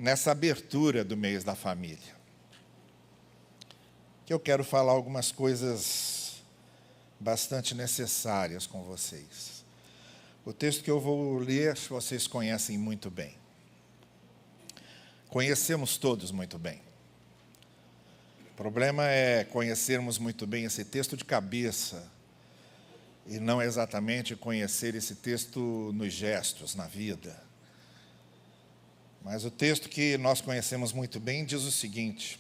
nessa abertura do mês da família, que eu quero falar algumas coisas bastante necessárias com vocês. O texto que eu vou ler, vocês conhecem muito bem. Conhecemos todos muito bem. O problema é conhecermos muito bem esse texto de cabeça e não exatamente conhecer esse texto nos gestos, na vida. Mas o texto que nós conhecemos muito bem diz o seguinte: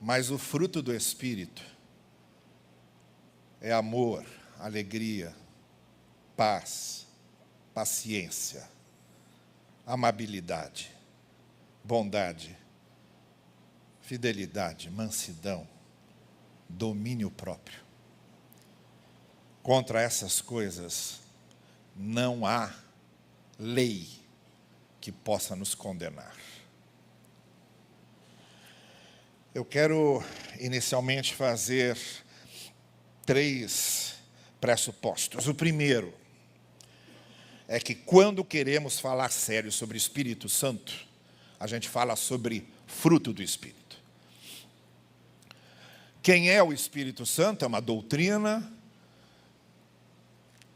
mas o fruto do Espírito é amor, alegria, paz, paciência, amabilidade, bondade, fidelidade, mansidão, domínio próprio. Contra essas coisas não há lei que possa nos condenar. Eu quero inicialmente fazer 3 pressupostos. O primeiro é que quando queremos falar sério sobre o Espírito Santo, a gente fala sobre fruto do Espírito. Quem é o Espírito Santo? É uma doutrina,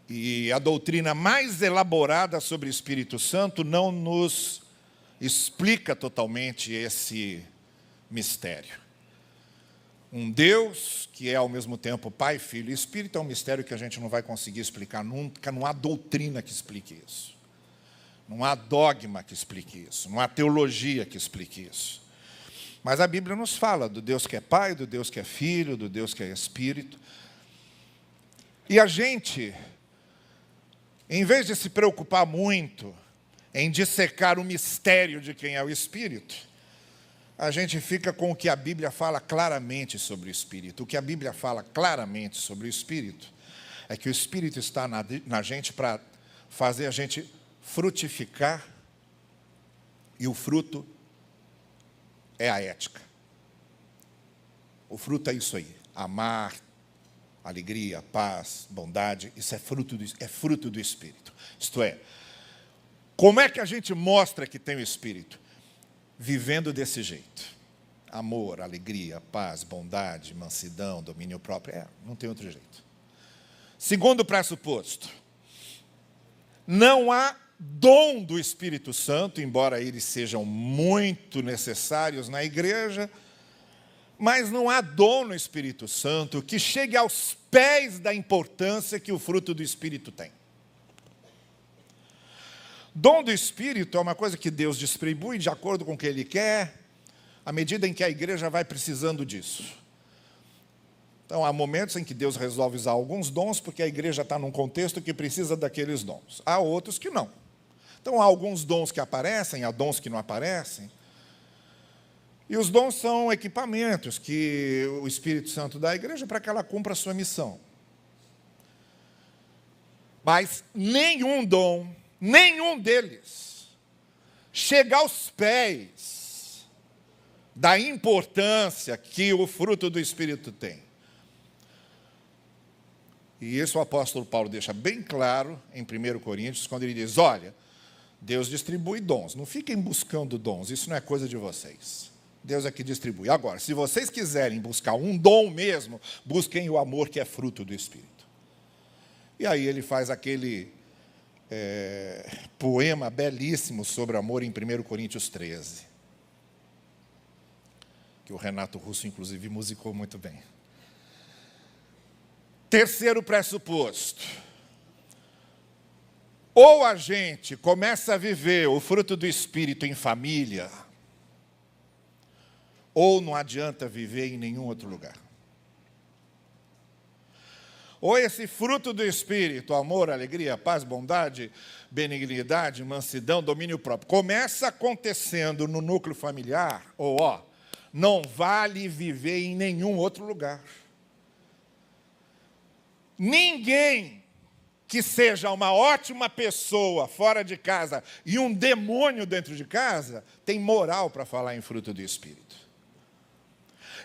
e a doutrina mais elaborada sobre o Espírito Santo não nos explica totalmente esse mistério. Um Deus que é ao mesmo tempo Pai, Filho e Espírito é um mistério que a gente não vai conseguir explicar nunca, não há doutrina que explique isso. Não há dogma que explique isso, não há teologia que explique isso. Mas a Bíblia nos fala do Deus que é Pai, do Deus que é Filho, do Deus que é Espírito. E a gente, em vez de se preocupar muito em dissecar o mistério de quem é o Espírito, a gente fica com o que a Bíblia fala claramente sobre o Espírito. O que a Bíblia fala claramente sobre o Espírito é que o Espírito está na gente para fazer a gente frutificar, e o fruto é a ética. O fruto é isso aí: amar, alegria, paz, bondade. Isso é fruto do Espírito. Isto é, como é que a gente mostra que tem o Espírito? Vivendo desse jeito: amor, alegria, paz, bondade, mansidão, domínio próprio. Não tem outro jeito. Segundo pressuposto: não há dom do Espírito Santo, embora eles sejam muito necessários na igreja, mas não há dom no Espírito Santo que chegue aos pés da importância que o fruto do Espírito tem. Dom do Espírito é uma coisa que Deus distribui de acordo com o que Ele quer, à medida em que a igreja vai precisando disso. Então, há momentos em que Deus resolve usar alguns dons, porque a igreja está num contexto que precisa daqueles dons. Há outros que não. Então, há alguns dons que aparecem, há dons que não aparecem. E os dons são equipamentos que o Espírito Santo dá à igreja para que ela cumpra a sua missão. Mas nenhum dom, nenhum deles chega aos pés da importância que o fruto do Espírito tem. E isso o apóstolo Paulo deixa bem claro em 1 Coríntios, quando ele diz: olha, Deus distribui dons, não fiquem buscando dons, isso não é coisa de vocês. Deus é que distribui. Agora, se vocês quiserem buscar um dom mesmo, busquem o amor que é fruto do Espírito. E aí ele faz aquele poema belíssimo sobre amor em 1 Coríntios 13, que o Renato Russo, inclusive, musicou muito bem. Terceiro pressuposto: ou a gente começa a viver o fruto do Espírito em família, ou não adianta viver em nenhum outro lugar. Ou esse fruto do Espírito, amor, alegria, paz, bondade, benignidade, mansidão, domínio próprio, começa acontecendo no núcleo familiar, ou não vale viver em nenhum outro lugar. Ninguém que seja uma ótima pessoa fora de casa e um demônio dentro de casa tem moral para falar em fruto do Espírito.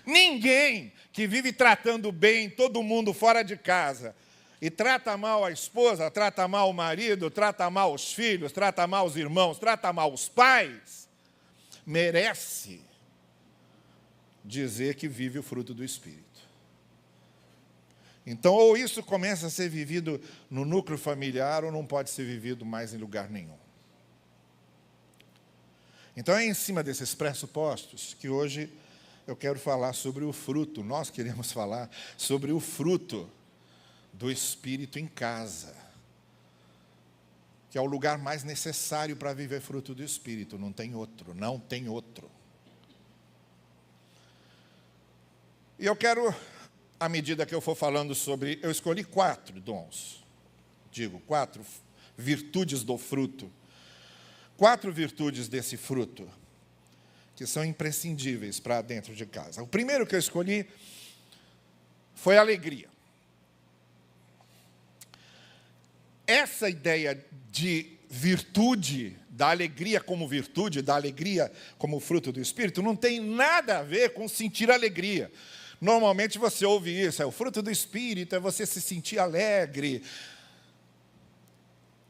Ninguém que vive tratando bem todo mundo fora de casa e trata mal a esposa, trata mal o marido, trata mal os filhos, trata mal os irmãos, trata mal os pais, merece dizer que vive o fruto do Espírito. Então, ou isso começa a ser vivido no núcleo familiar, ou não pode ser vivido mais em lugar nenhum. Então, é em cima desses pressupostos que hoje eu quero falar sobre o fruto. Nós queremos falar sobre o fruto do Espírito em casa, que é o lugar mais necessário para viver fruto do Espírito. Não tem outro, não tem outro. E eu quero, à medida que eu for falando sobre... Eu escolhi 4 dons. 4 virtudes do fruto. 4 virtudes desse fruto, que são imprescindíveis para dentro de casa. O primeiro que eu escolhi foi a alegria. Essa ideia de virtude, da alegria como virtude, da alegria como fruto do Espírito, não tem nada a ver com sentir alegria. Normalmente você ouve isso, o fruto do Espírito é você se sentir alegre.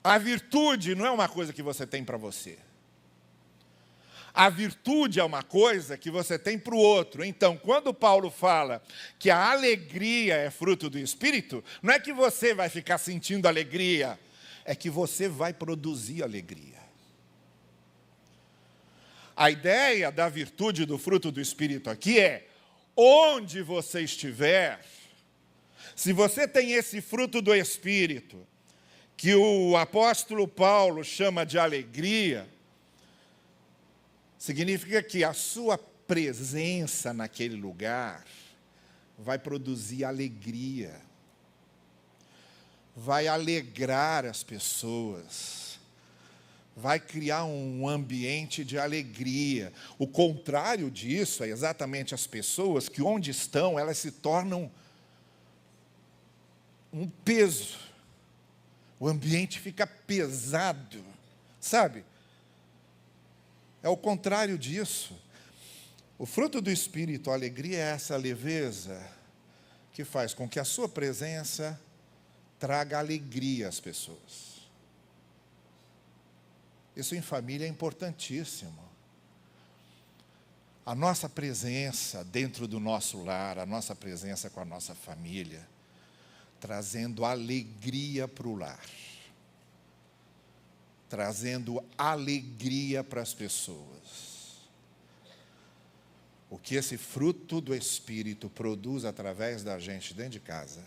A virtude não é uma coisa que você tem para você. A virtude é uma coisa que você tem para o outro. Então, quando Paulo fala que a alegria é fruto do Espírito, não é que você vai ficar sentindo alegria, é que você vai produzir alegria. A ideia da virtude do fruto do Espírito aqui é, onde você estiver, se você tem esse fruto do Espírito, que o apóstolo Paulo chama de alegria, significa que a sua presença naquele lugar vai produzir alegria, vai alegrar as pessoas, vai criar um ambiente de alegria. O contrário disso é exatamente as pessoas que onde estão, elas se tornam um peso. O ambiente fica pesado, sabe? É o contrário disso. O fruto do Espírito, a alegria, é essa leveza que faz com que a sua presença traga alegria às pessoas. Isso em família é importantíssimo. A nossa presença dentro do nosso lar, a nossa presença com a nossa família, trazendo alegria para o lar, trazendo alegria para as pessoas. O que esse fruto do Espírito produz através da gente dentro de casa,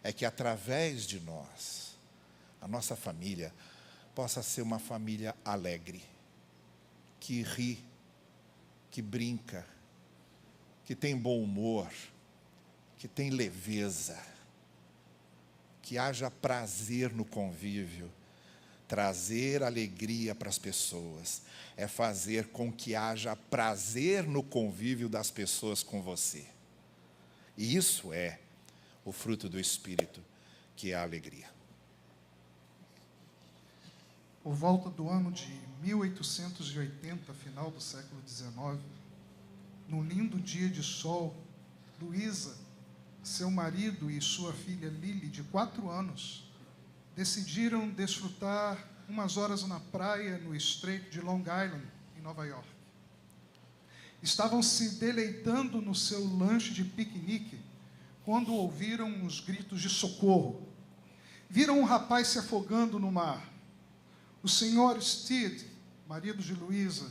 é que através de nós, a nossa família, possa ser uma família alegre, que ri, que brinca, que tem bom humor, que tem leveza, que haja prazer no convívio. Trazer alegria para as pessoas é fazer com que haja prazer no convívio das pessoas com você. E isso é o fruto do Espírito, que é a alegria. Por volta do ano de 1880, final do século XIX, num lindo dia de sol, Luísa, seu marido e sua filha Lily, de 4 anos, decidiram desfrutar umas horas na praia no Estreito de Long Island, em Nova York. Estavam se deleitando no seu lanche de piquenique quando ouviram os gritos de socorro. Viram um rapaz se afogando no mar. O senhor Steed, marido de Luísa,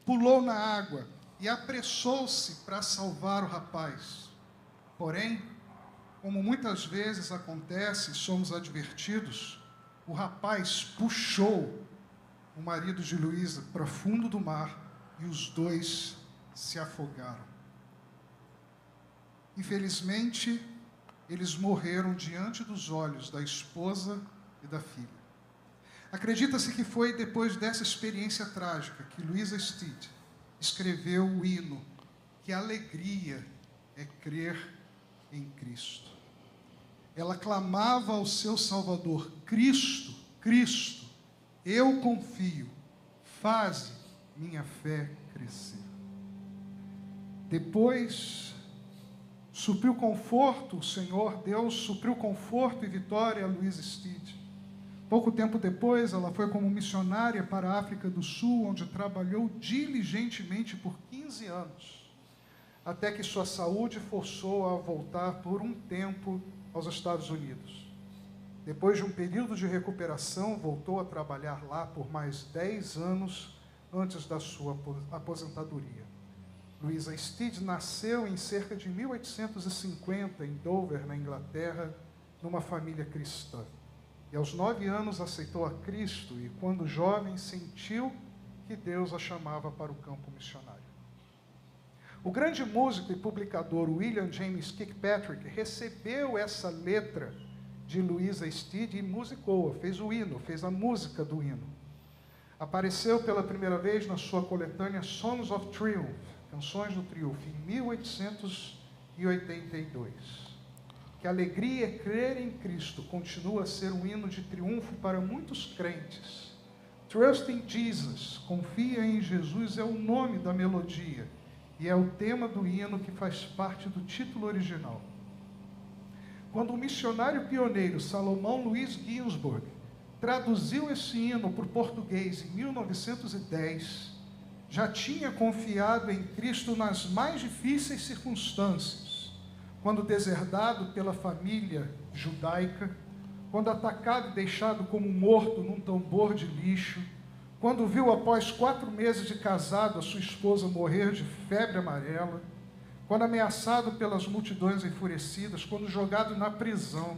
pulou na água e apressou-se para salvar o rapaz. Porém, como muitas vezes acontece, somos advertidos, o rapaz puxou o marido de Luísa para fundo do mar e os dois se afogaram. Infelizmente, eles morreram diante dos olhos da esposa e da filha. Acredita-se que foi depois dessa experiência trágica que Luísa Steed escreveu o hino que a alegria é crer em Cristo. Ela clamava ao seu Salvador: Cristo, Cristo, eu confio, faze minha fé crescer. Depois, supriu conforto, o Senhor Deus supriu conforto e vitória a Louisa Steed. Pouco tempo depois, ela foi como missionária para a África do Sul, onde trabalhou diligentemente por 15 anos, até que sua saúde forçou-a a voltar por um tempo aos Estados Unidos. Depois de um período de recuperação, voltou a trabalhar lá por mais 10 anos antes da sua aposentadoria. Louisa Steed nasceu em cerca de 1850, em Dover, na Inglaterra, numa família cristã. E aos 9 anos aceitou a Cristo e, quando jovem, sentiu que Deus a chamava para o campo missionário. O grande músico e publicador William James Kirkpatrick recebeu essa letra de Louisa Steed e musicou-a, fez o hino, fez a música do hino. Apareceu pela primeira vez na sua coletânea Songs of Triumph, Canções do Triunfo, em 1882. Que alegria é crer em Cristo continua a ser um hino de triunfo para muitos crentes. Trust in Jesus, confia em Jesus, é o nome da melodia e é o tema do hino que faz parte do título original. Quando o missionário pioneiro Salomão Luiz Ginsburg traduziu esse hino para o português em 1910, já tinha confiado em Cristo nas mais difíceis circunstâncias, quando deserdado pela família judaica, quando atacado e deixado como morto num tambor de lixo, quando viu após 4 meses de casado a sua esposa morrer de febre amarela, quando ameaçado pelas multidões enfurecidas, quando jogado na prisão,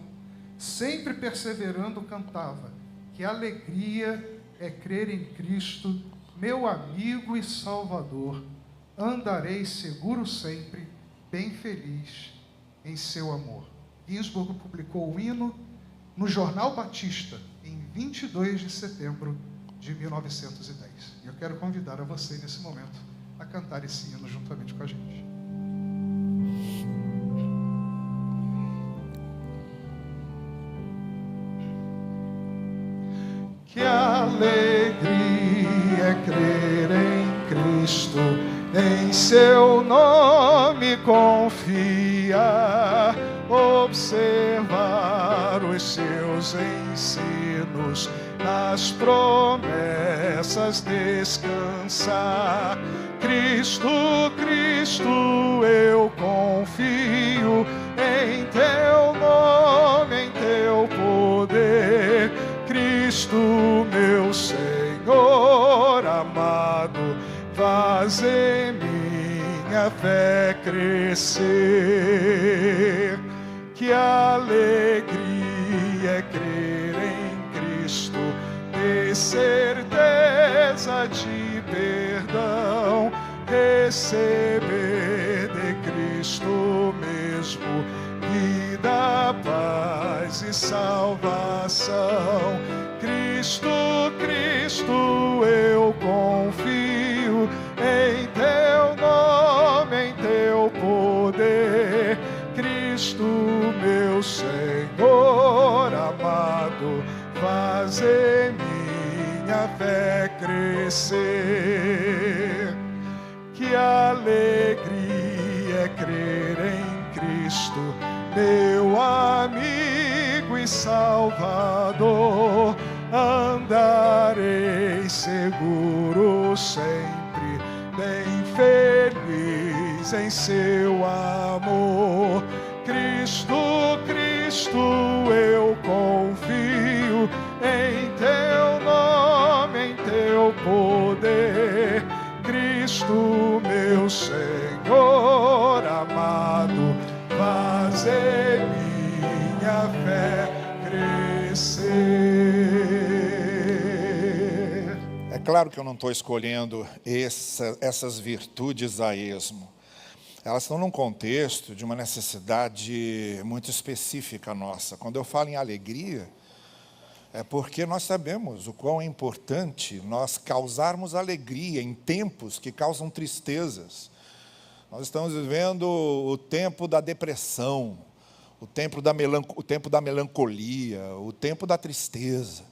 sempre perseverando, cantava: que alegria é crer em Cristo, meu amigo e Salvador, andarei seguro sempre, bem feliz em seu amor. Ginsburg publicou o hino no Jornal Batista, em 22 de setembro de 1910. E eu quero convidar a você, nesse momento, a cantar esse hino juntamente com a gente. Que alegria é crer em Cristo, em seu nome confiar, observar os seus ensinos, nas promessas descansar. Cristo, Cristo, eu confio em teu nome, em teu poder. Cristo, meu Senhor amado, faz em minha fé crescer. Que alegria é crer em Cristo, ter certeza de perdão, receber de Cristo mesmo vida, paz e salvação. Cristo, Cristo, eu confio em teu nome, em teu poder. Cristo, meu Senhor amado, faz em minha fé crescer. Que alegria é crer em Cristo, meu amigo e Salvador. Andarei seguro sempre, bem feliz em seu amor. Cristo, Cristo, eu confio em teu nome, em teu poder. Cristo, meu Senhor amado, faz em minha fé crescer. É claro que eu não estou escolhendo essas virtudes a esmo. Elas estão num contexto de uma necessidade muito específica nossa. Quando eu falo em alegria, é porque nós sabemos o quão é importante nós causarmos alegria em tempos que causam tristezas. Nós estamos vivendo o tempo da depressão, o tempo da melancolia, o tempo da tristeza.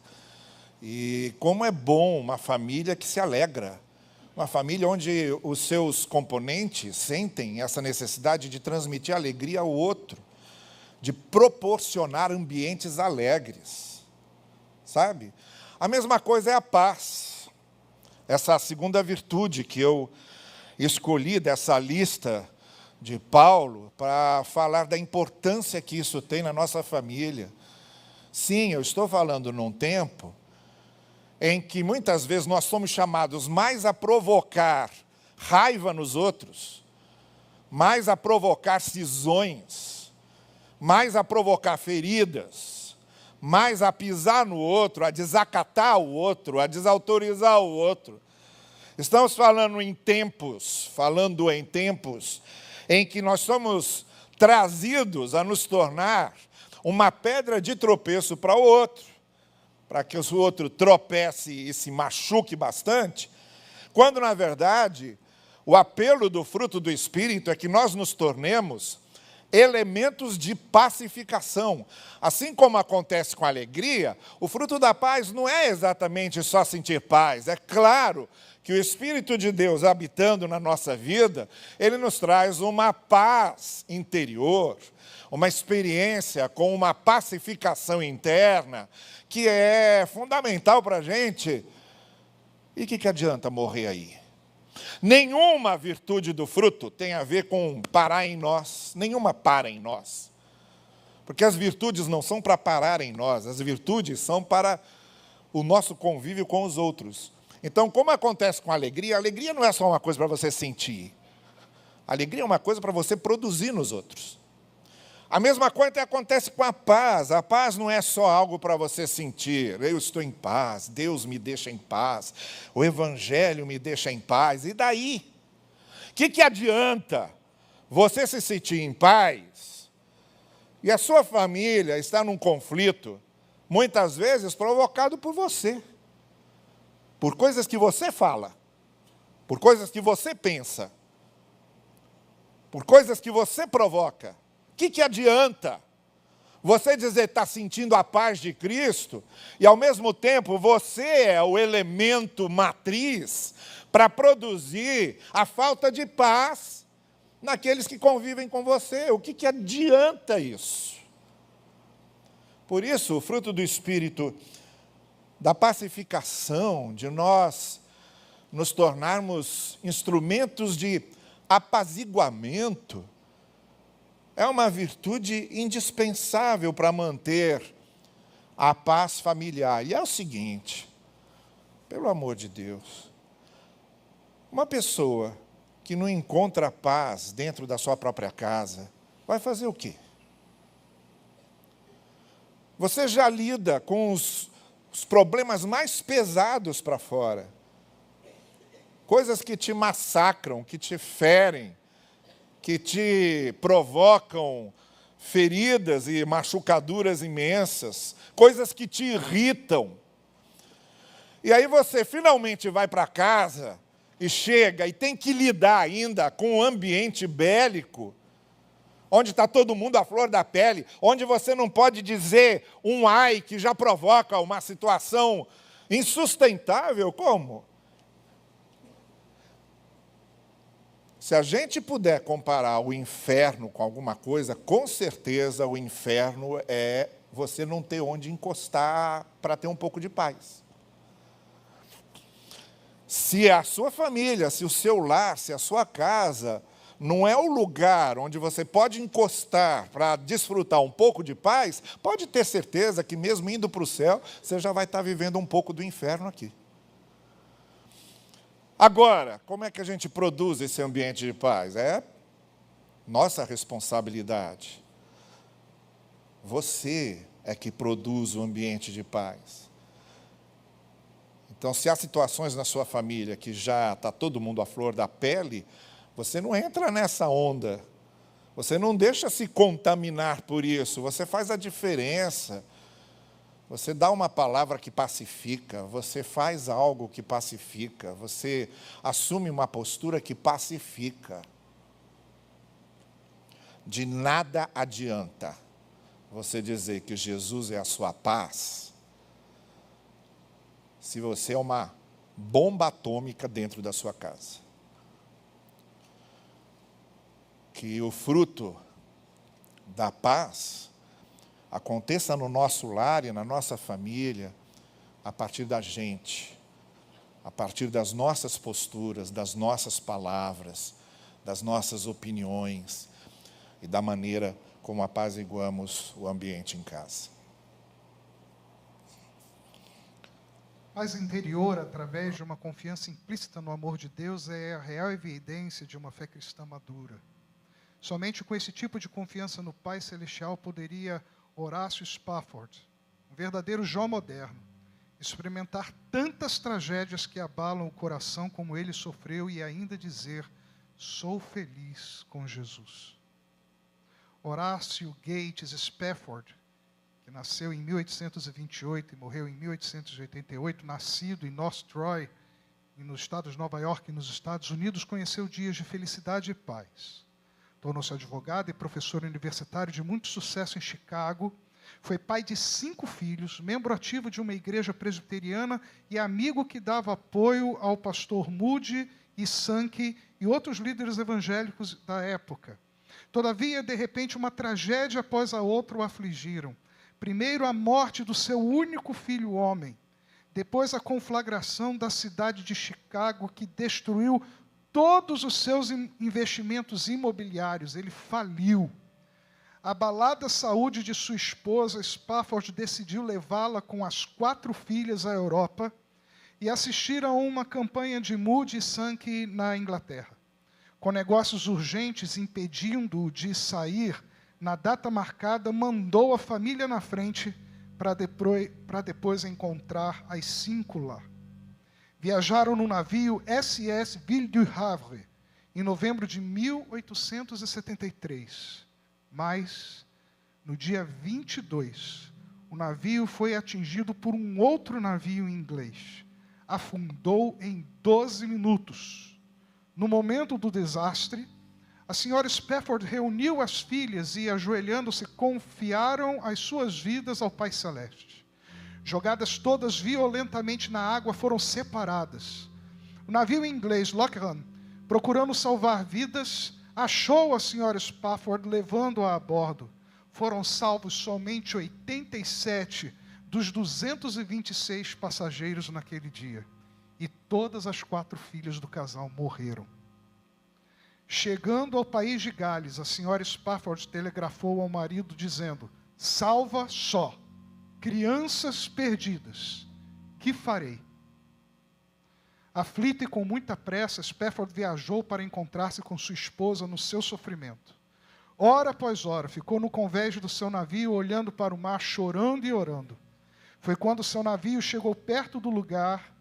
E como é bom uma família que se alegra, Uma família onde os seus componentes sentem essa necessidade de transmitir alegria ao outro, de proporcionar ambientes alegres, sabe? A mesma coisa é a paz. Essa segunda virtude que eu escolhi dessa lista de Paulo para falar da importância que isso tem na nossa família. Sim, eu estou falando num tempo em que muitas vezes nós somos chamados mais a provocar raiva nos outros, mais a provocar cisões, mais a provocar feridas, mais a pisar no outro, a desacatar o outro, a desautorizar o outro. Estamos falando em tempos em que nós somos trazidos a nos tornar uma pedra de tropeço para o outro, para que o outro tropece e se machuque bastante, quando, na verdade, o apelo do fruto do Espírito é que nós nos tornemos elementos de pacificação. Assim como acontece com a alegria, o fruto da paz não é exatamente só sentir paz. É claro que o Espírito de Deus habitando na nossa vida, ele nos traz uma paz interior, uma experiência com uma pacificação interna, que é fundamental para a gente. E o que adianta morrer aí? Nenhuma virtude do fruto tem a ver com parar em nós, nenhuma para em nós. Porque as virtudes não são para parar em nós, as virtudes são para o nosso convívio com os outros. Então, como acontece com a alegria não é só uma coisa para você sentir. A alegria é uma coisa para você produzir nos outros. A mesma coisa acontece com a paz. A paz não é só algo para você sentir. Eu estou em paz, Deus me deixa em paz, o Evangelho me deixa em paz. E daí? O que adianta você se sentir em paz e a sua família está num conflito, muitas vezes provocado por você, por coisas que você fala, por coisas que você pensa, por coisas que você provoca? O que adianta você dizer que está sentindo a paz de Cristo e, ao mesmo tempo, você é o elemento matriz para produzir a falta de paz naqueles que convivem com você? O que adianta isso? Por isso, o fruto do Espírito, da pacificação, de nós nos tornarmos instrumentos de apaziguamento, é uma virtude indispensável para manter a paz familiar. E é o seguinte, pelo amor de Deus, uma pessoa que não encontra paz dentro da sua própria casa, vai fazer o quê? Você já lida com os problemas mais pesados para fora, coisas que te massacram, que te ferem, que te provocam feridas e machucaduras imensas, coisas que te irritam. E aí você finalmente vai para casa e chega e tem que lidar ainda com um ambiente bélico, onde está todo mundo à flor da pele, onde você não pode dizer um ai que já provoca uma situação insustentável. Como? Se a gente puder comparar o inferno com alguma coisa, com certeza o inferno é você não ter onde encostar para ter um pouco de paz. Se a sua família, se o seu lar, se a sua casa não é o lugar onde você pode encostar para desfrutar um pouco de paz, pode ter certeza que mesmo indo para o céu, você já vai estar vivendo um pouco do inferno aqui. Agora, como é que a gente produz esse ambiente de paz? É nossa responsabilidade. Você é que produz o ambiente de paz. Então, se há situações na sua família que já está todo mundo à flor da pele, você não entra nessa onda. Você não deixa se contaminar por isso. Você faz a diferença. Você dá uma palavra que pacifica, você faz algo que pacifica, você assume uma postura que pacifica. De nada adianta você dizer que Jesus é a sua paz, se você é uma bomba atômica dentro da sua casa. Que o fruto da paz aconteça no nosso lar e na nossa família, a partir da gente, a partir das nossas posturas, das nossas palavras, das nossas opiniões e da maneira como apaziguamos o ambiente em casa. Paz interior, através de uma confiança implícita no amor de Deus, é a real evidência de uma fé cristã madura. Somente com esse tipo de confiança no Pai Celestial poderia Horácio Spafford, um verdadeiro Jó moderno, experimentar tantas tragédias que abalam o coração como ele sofreu e ainda dizer: sou feliz com Jesus. Horácio Gates Spafford, que nasceu em 1828 e morreu em 1888, nascido em North Troy, no estado de Nova York, nos Estados Unidos, conheceu dias de felicidade e paz. Tornou-se advogado e professor universitário de muito sucesso em Chicago. Foi pai de 5 filhos, membro ativo de uma igreja presbiteriana e amigo que dava apoio ao pastor Moody e Sankey e outros líderes evangélicos da época. Todavia, de repente, uma tragédia após a outra o afligiram. Primeiro, a morte do seu único filho homem. Depois, a conflagração da cidade de Chicago, que destruiu todos os seus investimentos imobiliários. Ele faliu. Abalada a saúde de sua esposa, Spafford decidiu levá-la com as 4 filhas à Europa e assistir a uma campanha de Moody e Sankey na Inglaterra. Com negócios urgentes impedindo-o de sair, na data marcada, mandou a família na frente para depois encontrar as 5 lá. Viajaram no navio SS Ville du Havre, em novembro de 1873. Mas, no dia 22, o navio foi atingido por um outro navio inglês. Afundou em 12 minutos. No momento do desastre, a senhora Spafford reuniu as filhas e, ajoelhando-se, confiaram as suas vidas ao Pai Celeste. Jogadas todas violentamente na água, foram separadas. O navio inglês Lockheed, procurando salvar vidas, achou a senhora Spafford, levando-a a bordo. Foram salvos somente 87 dos 226 passageiros naquele dia. E todas as 4 filhas do casal morreram. Chegando ao país de Gales, a senhora Spafford telegrafou ao marido dizendo: salva só, crianças perdidas, que farei? Aflita e com muita pressa, Spafford viajou para encontrar-se com sua esposa no seu sofrimento. Hora após hora, ficou no convés do seu navio, olhando para o mar, chorando e orando. Foi quando seu navio chegou perto do lugar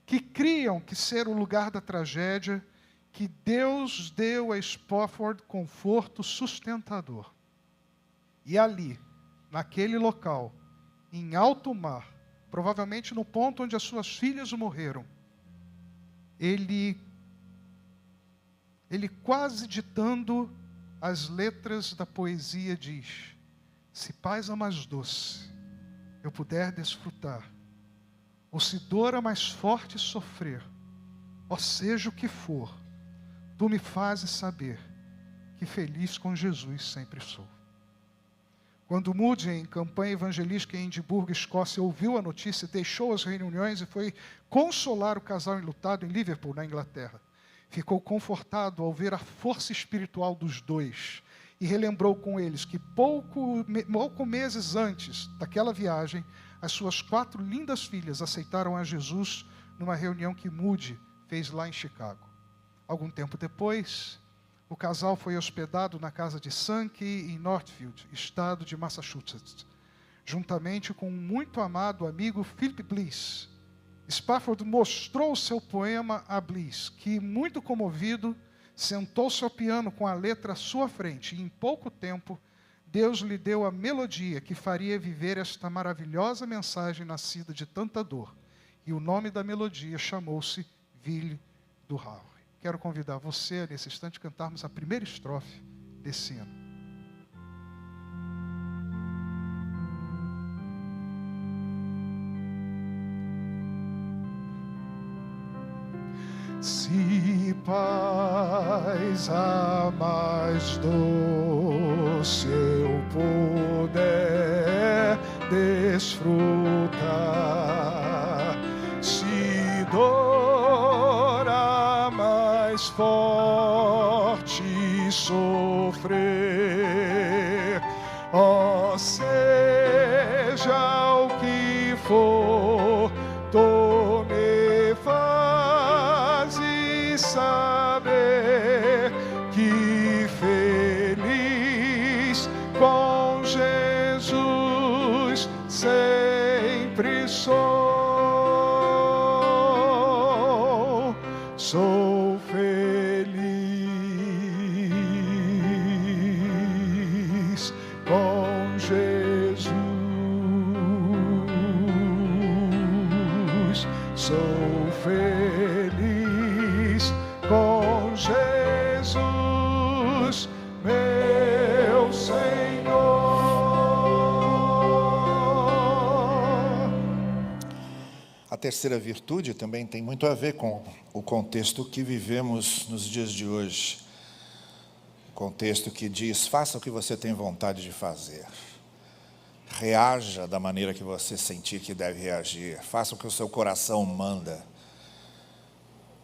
que criam que ser o lugar da tragédia, que Deus deu a Spafford conforto sustentador. E ali, naquele local, em alto mar, provavelmente no ponto onde as suas filhas morreram, ele quase ditando as letras da poesia diz: se paz a mais doce eu puder desfrutar, ou se dor a mais forte sofrer, ó seja o que for, tu me fazes saber que feliz com Jesus sempre sou. Quando Moody, em campanha evangelística em Edimburgo, Escócia, ouviu a notícia, deixou as reuniões e foi consolar o casal enlutado em Liverpool, na Inglaterra. Ficou confortado ao ver a força espiritual dos dois e relembrou com eles que pouco meses antes daquela viagem, as suas 4 lindas filhas aceitaram a Jesus numa reunião que Moody fez lá em Chicago. Algum tempo depois, o casal foi hospedado na casa de Sankey em Northfield, estado de Massachusetts, juntamente com um muito amado amigo Philip Bliss. Spafford mostrou seu poema a Bliss, que, muito comovido, sentou-se ao piano com a letra à sua frente, e em pouco tempo, Deus lhe deu a melodia que faria viver esta maravilhosa mensagem nascida de tanta dor. E o nome da melodia chamou-se Ville du Havre. Quero convidar você, nesse instante, a cantarmos a primeira estrofe desse hino. paz a mais doce eu puder desfrutar, se dor a mais forte sofrer, ó seja o que for, tu me fazes saber que feliz com Jesus sempre sou. Sou feliz com Jesus. Sou feliz com Jesus, meu Senhor. A terceira virtude também tem muito a ver com o contexto que vivemos nos dias de hoje. O contexto que diz: faça o que você tem vontade de fazer. Reaja da maneira que você sentir que deve reagir. Faça o que o seu coração manda.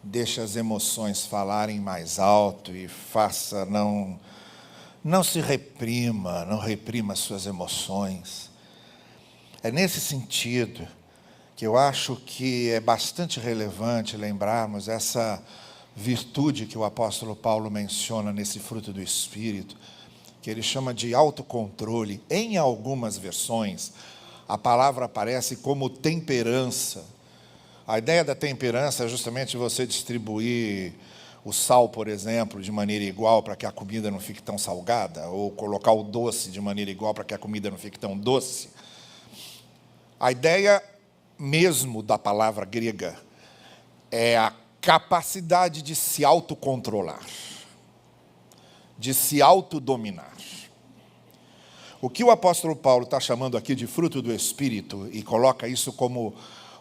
Deixe as emoções falarem mais alto e faça, não se reprima, não reprima as suas emoções. É nesse sentido que eu acho que é bastante relevante lembrarmos essa virtude que o apóstolo Paulo menciona nesse fruto do Espírito, que ele chama de autocontrole. Em algumas versões, a palavra aparece como temperança. A ideia da temperança é justamente você distribuir o sal, por exemplo, de maneira igual para que a comida não fique tão salgada, ou colocar o doce de maneira igual para que a comida não fique tão doce. A ideia mesmo da palavra grega é a capacidade de se autocontrolar, de se autodominar. O que o apóstolo Paulo está chamando aqui de fruto do Espírito, e coloca isso como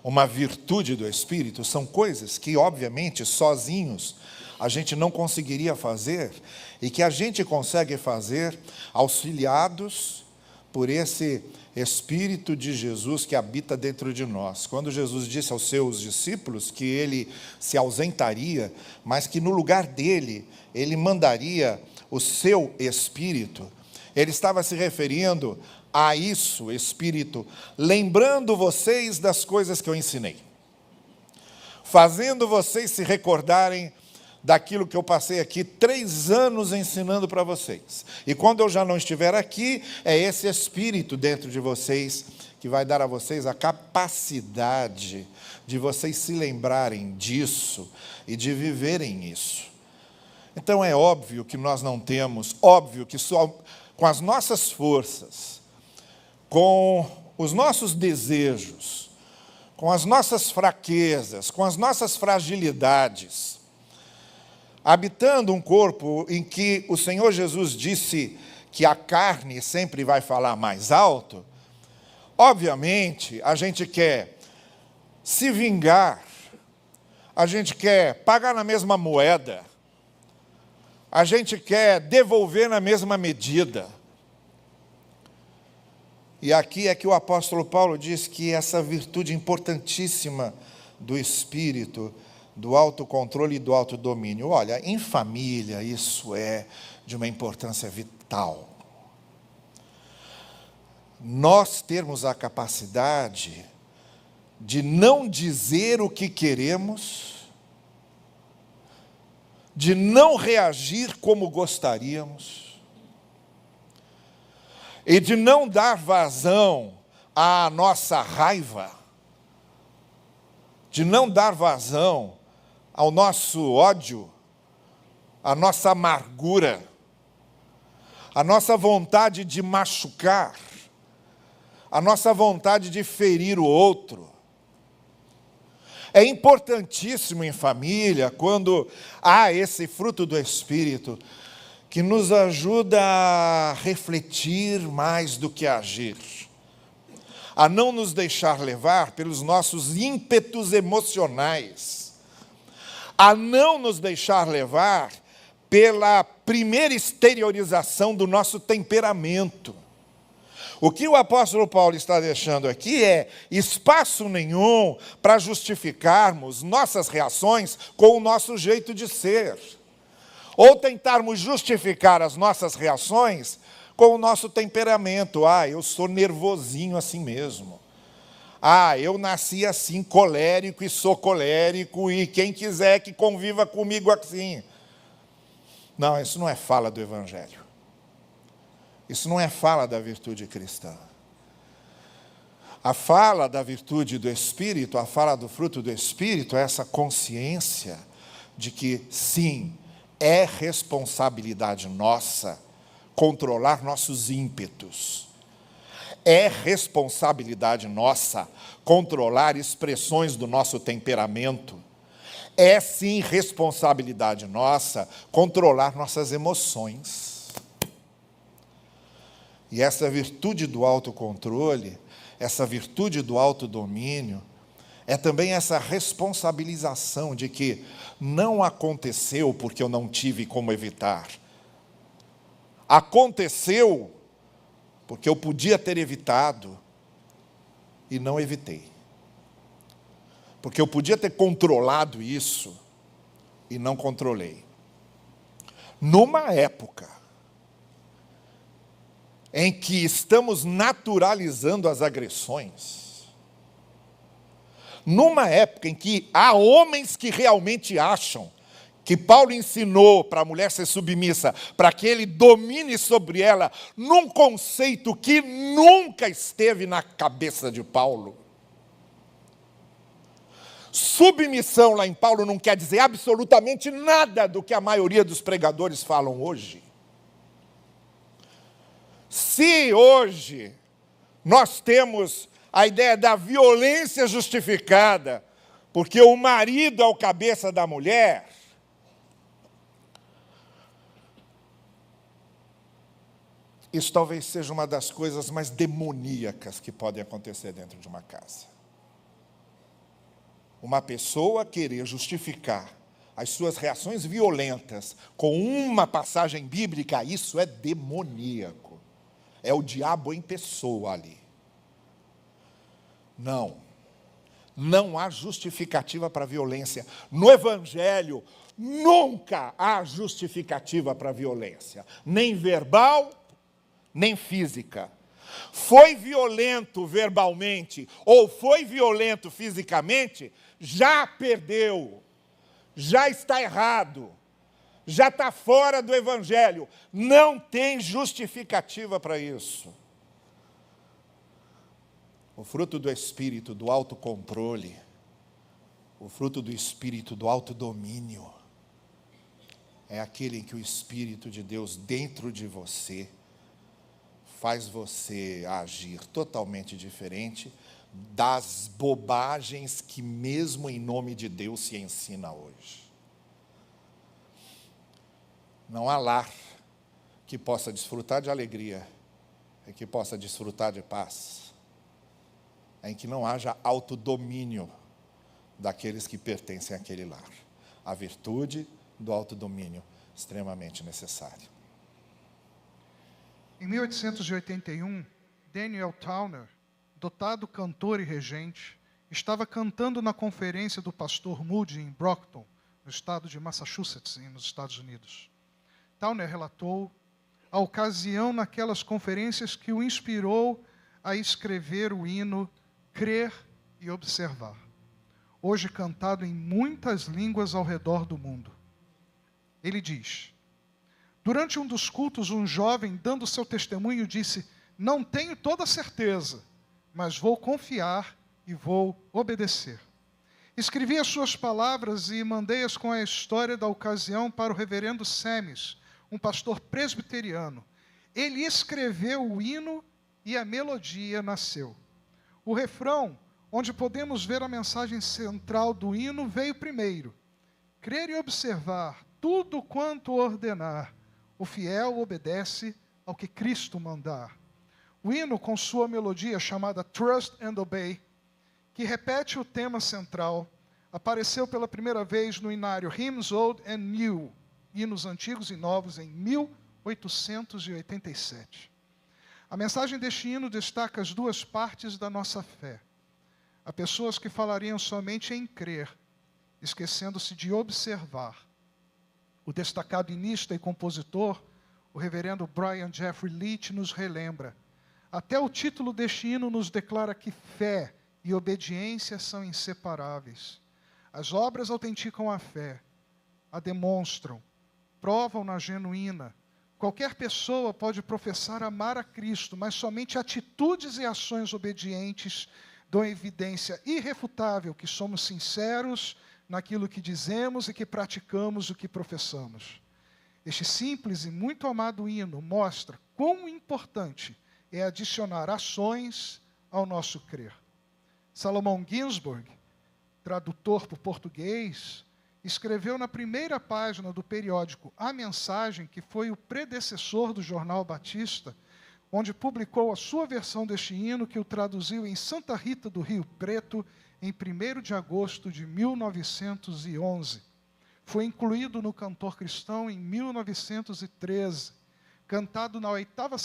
uma virtude do Espírito, são coisas que, obviamente, sozinhos a gente não conseguiria fazer, e que a gente consegue fazer auxiliados por esse Espírito de Jesus que habita dentro de nós. Quando Jesus disse aos seus discípulos que ele se ausentaria, mas que no lugar dele, ele mandaria o seu Espírito, ele estava se referindo a isso, Espírito, lembrando vocês das coisas que eu ensinei, fazendo vocês se recordarem daquilo que eu passei aqui 3 anos ensinando para vocês. E quando eu já não estiver aqui, é esse Espírito dentro de vocês que vai dar a vocês a capacidade de vocês se lembrarem disso e de viverem isso. Então é óbvio que nós não temos, óbvio que só com as nossas forças, com os nossos desejos, com as nossas fraquezas, com as nossas fragilidades, habitando um corpo em que o Senhor Jesus disse que a carne sempre vai falar mais alto, obviamente a gente quer se vingar, a gente quer pagar na mesma moeda, a gente quer devolver na mesma medida. E aqui é que o apóstolo Paulo diz que essa virtude importantíssima do Espírito, do autocontrole e do autodomínio. Olha, em família isso é de uma importância vital. Nós termos a capacidade de não dizer o que queremos, de não reagir como gostaríamos, e de não dar vazão à nossa raiva, de não dar vazão ao nosso ódio, à nossa amargura, à nossa vontade de machucar, à nossa vontade de ferir o outro. É importantíssimo em família, quando há esse fruto do Espírito, que nos ajuda a refletir mais do que a agir, a não nos deixar levar pelos nossos ímpetos emocionais, a não nos deixar levar pela primeira exteriorização do nosso temperamento. O que o apóstolo Paulo está deixando aqui é espaço nenhum para justificarmos nossas reações com o nosso jeito de ser, ou tentarmos justificar as nossas reações com o nosso temperamento. Eu sou nervosinho assim mesmo. Eu nasci assim, colérico, e sou colérico, e quem quiser que conviva comigo assim. Não, isso não é fala do Evangelho. Isso não é fala da virtude cristã. A fala da virtude do Espírito, a fala do fruto do Espírito, é essa consciência de que, sim, é responsabilidade nossa controlar nossos ímpetos. É responsabilidade nossa controlar expressões do nosso temperamento. É, sim, responsabilidade nossa controlar nossas emoções. E essa virtude do autocontrole, essa virtude do autodomínio, é também essa responsabilização de que não aconteceu porque eu não tive como evitar. Aconteceu porque eu podia ter evitado e não evitei. Porque eu podia ter controlado isso e não controlei. Numa época em que estamos naturalizando as agressões, numa época em que há homens que realmente acham que Paulo ensinou para a mulher ser submissa, para que ele domine sobre ela, num conceito que nunca esteve na cabeça de Paulo. Submissão lá em Paulo não quer dizer absolutamente nada do que a maioria dos pregadores falam hoje. Se hoje nós temos a ideia da violência justificada, porque o marido é o cabeça da mulher, isso talvez seja uma das coisas mais demoníacas que podem acontecer dentro de uma casa. Uma pessoa querer justificar as suas reações violentas com uma passagem bíblica, isso é demoníaco. É o diabo em pessoa ali. Não há justificativa para a violência. No Evangelho, nunca há justificativa para a violência, nem verbal, nem física. Foi violento verbalmente ou foi violento fisicamente, já perdeu, já está errado, já está fora do Evangelho. Não tem justificativa para isso. O fruto do Espírito do autocontrole, o fruto do Espírito do autodomínio, é aquele em que o Espírito de Deus dentro de você faz você agir totalmente diferente das bobagens que mesmo em nome de Deus se ensina hoje. Não há lar que possa desfrutar de alegria e que possa desfrutar de paz, em que não haja autodomínio daqueles que pertencem àquele lar. A virtude do autodomínio, extremamente necessária. Em 1881, Daniel Towner, dotado cantor e regente, estava cantando na conferência do pastor Moody em Brockton, no estado de Massachusetts, nos Estados Unidos. Towner relatou a ocasião naquelas conferências que o inspirou a escrever o hino Crer e Observar, hoje cantado em muitas línguas ao redor do mundo. Ele diz: durante um dos cultos, um jovem, dando seu testemunho, disse: não tenho toda certeza, mas vou confiar e vou obedecer. Escrevi as suas palavras e mandei-as com a história da ocasião para o reverendo Semmes, um pastor presbiteriano. Ele escreveu o hino e a melodia nasceu. O refrão, onde podemos ver a mensagem central do hino, veio primeiro. Crer e observar tudo quanto ordenar, o fiel obedece ao que Cristo mandar. O hino, com sua melodia chamada Trust and Obey, que repete o tema central, apareceu pela primeira vez no inário Hymns Old and New, hinos antigos e novos, em 1887. A mensagem deste hino destaca as duas partes da nossa fé. Há pessoas que falariam somente em crer, esquecendo-se de observar. O destacado hinista e compositor, o reverendo Brian Jeffrey Leach, nos relembra: até o título deste hino nos declara que fé e obediência são inseparáveis. As obras autenticam a fé, a demonstram, provam-na genuína. Qualquer pessoa pode professar amar a Cristo, mas somente atitudes e ações obedientes dão evidência irrefutável que somos sinceros naquilo que dizemos e que praticamos o que professamos. Este simples e muito amado hino mostra quão importante é adicionar ações ao nosso crer. Salomão Ginsburg, tradutor para o português, escreveu na primeira página do periódico A Mensagem, que foi o predecessor do Jornal Batista, onde publicou a sua versão deste hino, que o traduziu em Santa Rita do Rio Preto, em 1º de agosto de 1911. Foi incluído no Cantor Cristão em 1913, cantado na oitava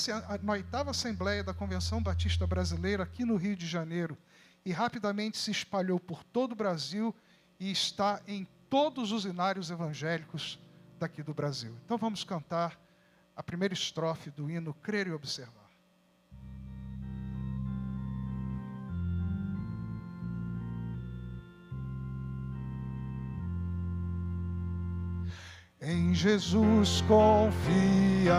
Assembleia da Convenção Batista Brasileira, aqui no Rio de Janeiro, e rapidamente se espalhou por todo o Brasil e está em todos os inários evangélicos daqui do Brasil. Então vamos cantar a primeira estrofe do hino Crer e Observar. Em Jesus confia,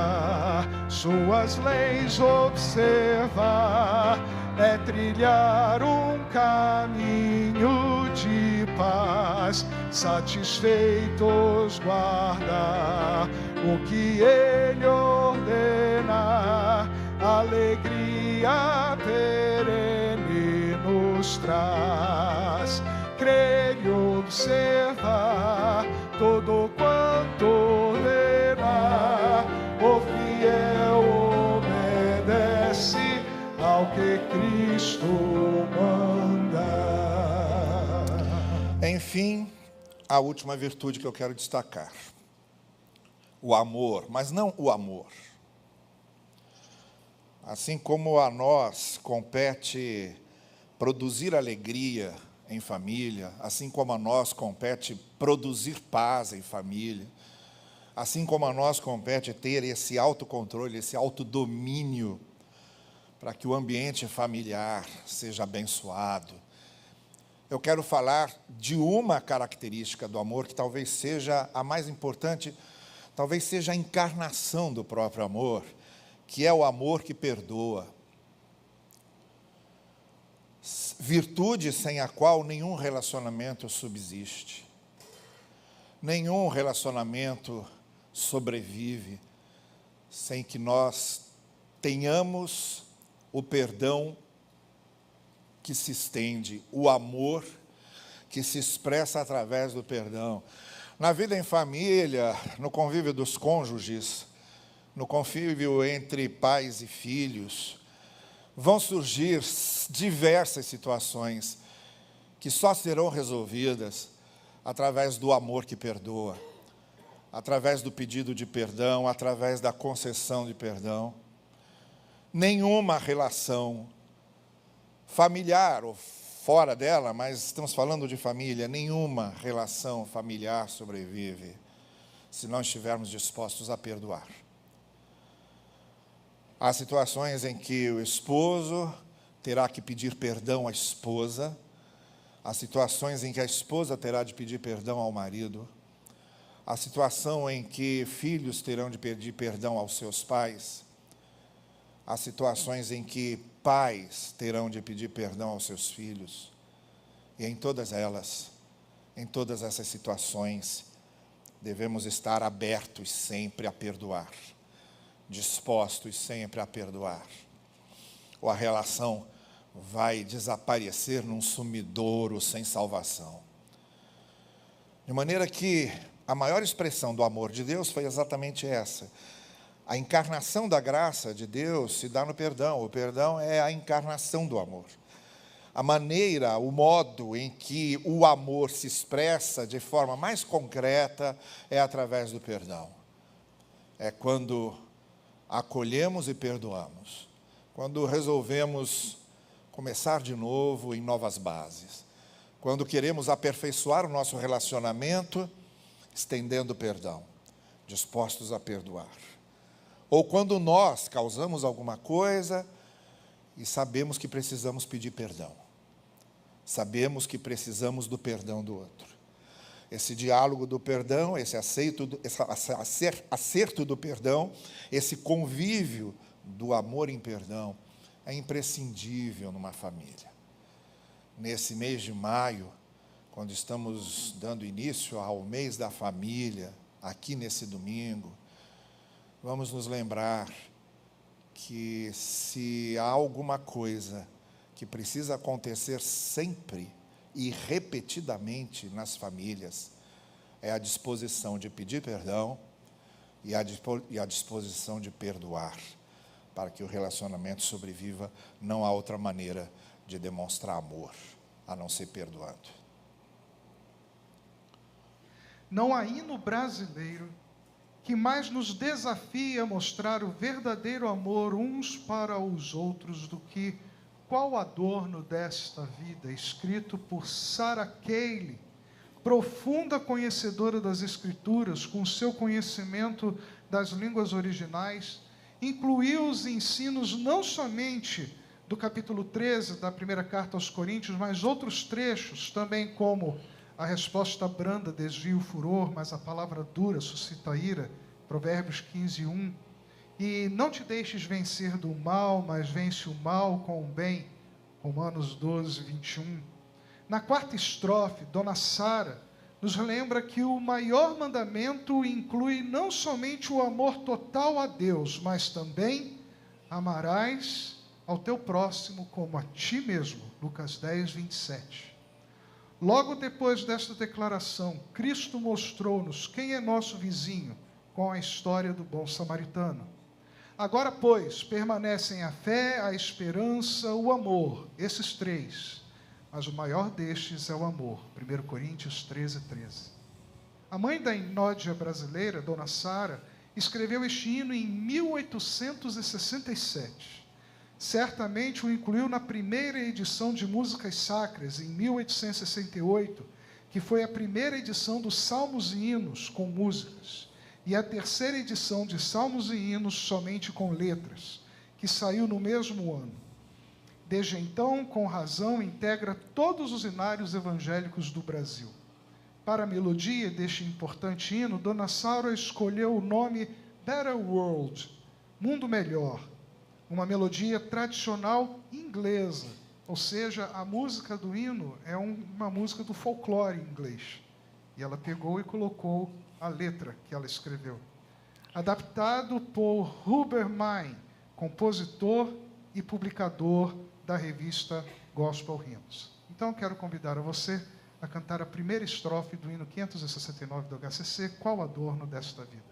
suas leis observar, é trilhar um caminho de paz, satisfeitos guardar o que Ele ordena, alegria perene nos traz. Crer e observar todo quanto ordena, o fiel obedece ao que Cristo manda. Enfim, a última virtude que eu quero destacar: o amor, mas não o amor. Assim como a nós compete produzir alegria em família, assim como a nós compete produzir paz em família, assim como a nós compete ter esse autocontrole, esse autodomínio, para que o ambiente familiar seja abençoado. Eu quero falar de uma característica do amor que talvez seja a mais importante, talvez seja a encarnação do próprio amor, que é o amor que perdoa. Virtude sem a qual nenhum relacionamento subsiste, nenhum relacionamento sobrevive, sem que nós tenhamos o perdão que se estende, o amor que se expressa através do perdão. Na vida em família, no convívio dos cônjuges, no convívio entre pais e filhos, vão surgir diversas situações que só serão resolvidas através do amor que perdoa, através do pedido de perdão, através da concessão de perdão. Nenhuma relação familiar ou fora dela, mas estamos falando de família, nenhuma relação familiar sobrevive se não estivermos dispostos a perdoar. Há situações em que o esposo terá que pedir perdão à esposa, há situações em que a esposa terá de pedir perdão ao marido, há situação em que filhos terão de pedir perdão aos seus pais, há situações em que pais terão de pedir perdão aos seus filhos, e em todas elas, em todas essas situações, devemos estar abertos sempre a perdoar, dispostos sempre a perdoar, ou a relação vai desaparecer num sumidouro sem salvação. De maneira que a maior expressão do amor de Deus foi exatamente essa. A encarnação da graça de Deus se dá no perdão. O perdão é a encarnação do amor. a maneira, o modo em que o amor se expressa de forma mais concreta é através do perdão. É quando acolhemos e perdoamos, quando resolvemos começar de novo em novas bases, quando queremos aperfeiçoar o nosso relacionamento, estendendo perdão, dispostos a perdoar. Ou quando nós causamos alguma coisa e sabemos que precisamos pedir perdão. Sabemos que precisamos do perdão do outro. Esse diálogo do perdão, esse acerto do perdão, esse convívio do amor em perdão, é imprescindível numa família. Nesse mês de maio, quando estamos dando início ao mês da família, aqui nesse domingo, vamos nos lembrar que se há alguma coisa que precisa acontecer sempre e repetidamente nas famílias, é a disposição de pedir perdão e a disposição de perdoar, para que o relacionamento sobreviva. Não há outra maneira de demonstrar amor, a não ser perdoando. Não há hino brasileiro que mais nos desafie a mostrar o verdadeiro amor uns para os outros do que Qual Adorno desta Vida, escrito por Sarah Cayley, profunda conhecedora das Escrituras, com seu conhecimento das línguas originais, incluiu os ensinos não somente do capítulo 13 da primeira carta aos Coríntios, mas outros trechos também, como a resposta branda desvia o furor, mas a palavra dura suscita a ira, Provérbios 15:1. E não te deixes vencer do mal, mas vence o mal com o bem, Romanos 12:21. Na quarta estrofe, Dona Sara nos lembra que o maior mandamento inclui não somente o amor total a Deus, mas também amarás ao teu próximo como a ti mesmo, Lucas 10:27. Logo depois desta declaração, Cristo mostrou-nos quem é nosso vizinho, com a história do bom samaritano. Agora, pois, permanecem a fé, a esperança, o amor, esses três. Mas o maior destes é o amor. 1 Coríntios 13:13. A mãe da inódia brasileira, Dona Sara, escreveu este hino em 1867. Certamente o incluiu na primeira edição de Músicas Sacras, em 1868, que foi a primeira edição dos Salmos e Hinos com músicas, e a terceira edição de Salmos e Hinos somente com letras, que saiu no mesmo ano. Desde então, com razão, integra todos os hinários evangélicos do Brasil. Para a melodia deste importante hino, Dona Sara escolheu o nome Better World, Mundo Melhor, uma melodia tradicional inglesa, ou seja, a música do hino é uma música do folclore inglês. E ela pegou e colocou a letra que ela escreveu. Adaptado por Hubert Mein, compositor e publicador da revista Gospel Hymns. Então, quero convidar a você a cantar a primeira estrofe do hino 569 do HCC, Qual Adorno desta Vida.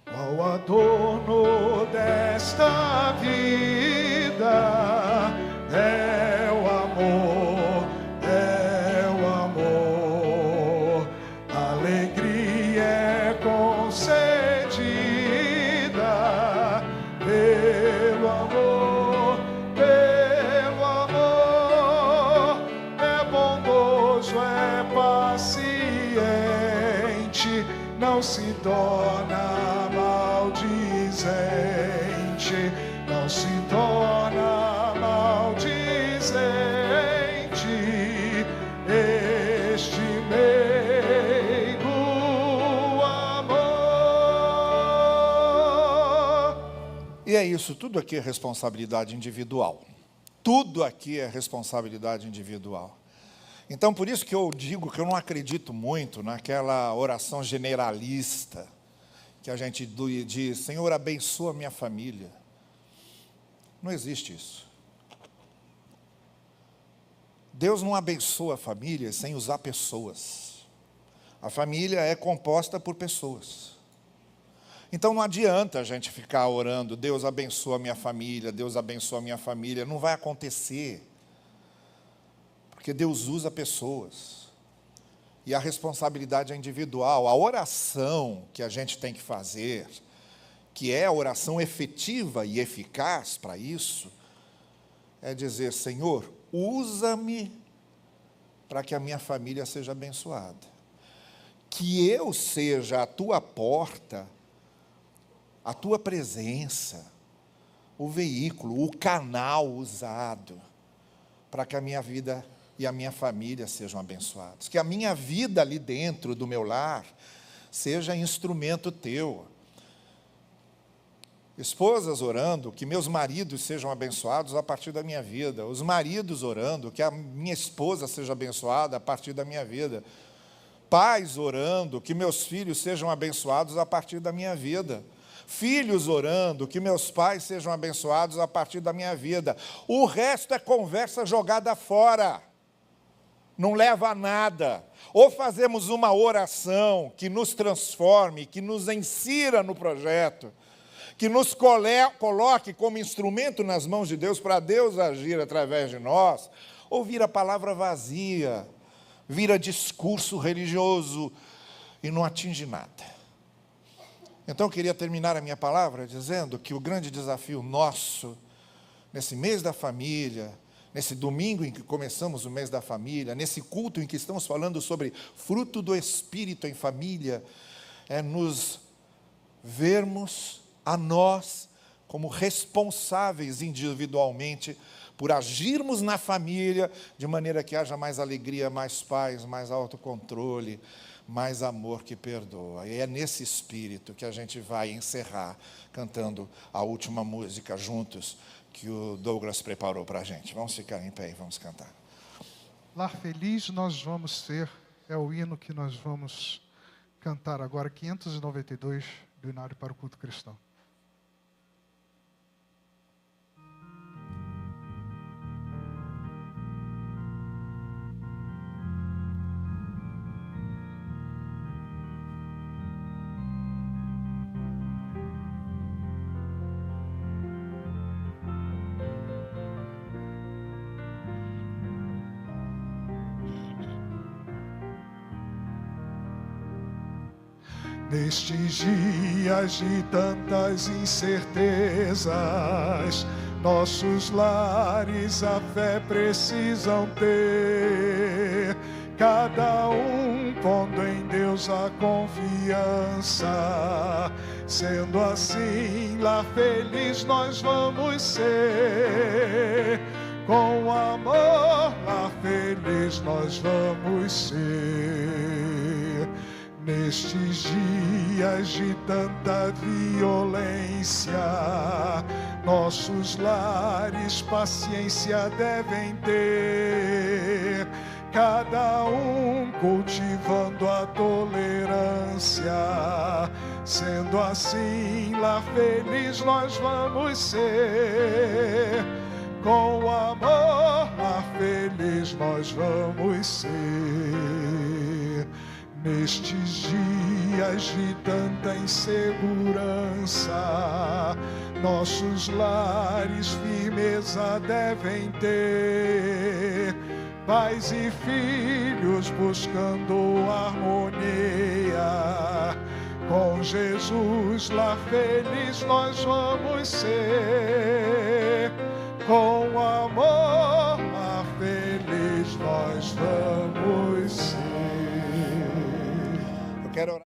Qual adorno desta vida é o amor, alegria é concedida pelo amor, é bondoso, é paciente, não se torna maldizente, não se torna maldizente, este meigo amor. E é isso, tudo aqui é responsabilidade individual. Tudo aqui é responsabilidade individual. Então, por isso que eu digo que eu não acredito muito naquela oração generalista, que a gente diz, Senhor, abençoa a minha família. Não existe isso. Deus não abençoa famílias sem usar pessoas. A família é composta por pessoas. Então não adianta a gente ficar orando, Deus abençoa a minha família, Deus abençoa a minha família. Não vai acontecer. Porque Deus usa pessoas. E a responsabilidade é individual. A oração que a gente tem que fazer, que é a oração efetiva e eficaz para isso, é dizer: Senhor, usa-me para que a minha família seja abençoada. Que eu seja a tua porta, a tua presença, o veículo, o canal usado para que a minha vida e a minha família sejam abençoados. Que a minha vida ali dentro do meu lar seja instrumento teu. Esposas orando, que meus maridos sejam abençoados a partir da minha vida. Os maridos orando, que a minha esposa seja abençoada a partir da minha vida. Pais orando, que meus filhos sejam abençoados a partir da minha vida. Filhos orando, que meus pais sejam abençoados a partir da minha vida. O resto é conversa jogada fora. Não leva a nada. Ou fazemos uma oração que nos transforme, que nos insira no projeto, que nos coloque como instrumento nas mãos de Deus, para Deus agir através de nós, ou vira palavra vazia, vira discurso religioso e não atinge nada. Então, eu queria terminar a minha palavra dizendo que o grande desafio nosso, nesse mês da família, nesse domingo em que começamos o mês da família, nesse culto em que estamos falando sobre fruto do Espírito em família, é nos vermos a nós como responsáveis individualmente por agirmos na família de maneira que haja mais alegria, mais paz, mais autocontrole, mais amor que perdoa. E é nesse espírito que a gente vai encerrar cantando a última música juntos que o Douglas preparou para a gente. Vamos ficar em pé e vamos cantar. Lar feliz nós vamos ser, é o hino que nós vamos cantar agora, 592 do Inário para o Culto Cristão. Nestes dias de tantas incertezas, nossos lares a fé precisam ter. Cada um pondo em Deus a confiança. Sendo assim, lá feliz nós vamos ser. Com amor, lá feliz nós vamos ser. Nestes dias de tanta violência, nossos lares paciência devem ter. Cada um cultivando a tolerância. Sendo assim, lá feliz nós vamos ser. Com amor, lá feliz nós vamos ser. Nestes dias de tanta insegurança, nossos lares firmeza devem ter. Pais e filhos buscando harmonia. Com Jesus lá feliz nós vamos ser. Com amor lá feliz nós vamos ser. Eu quero orar.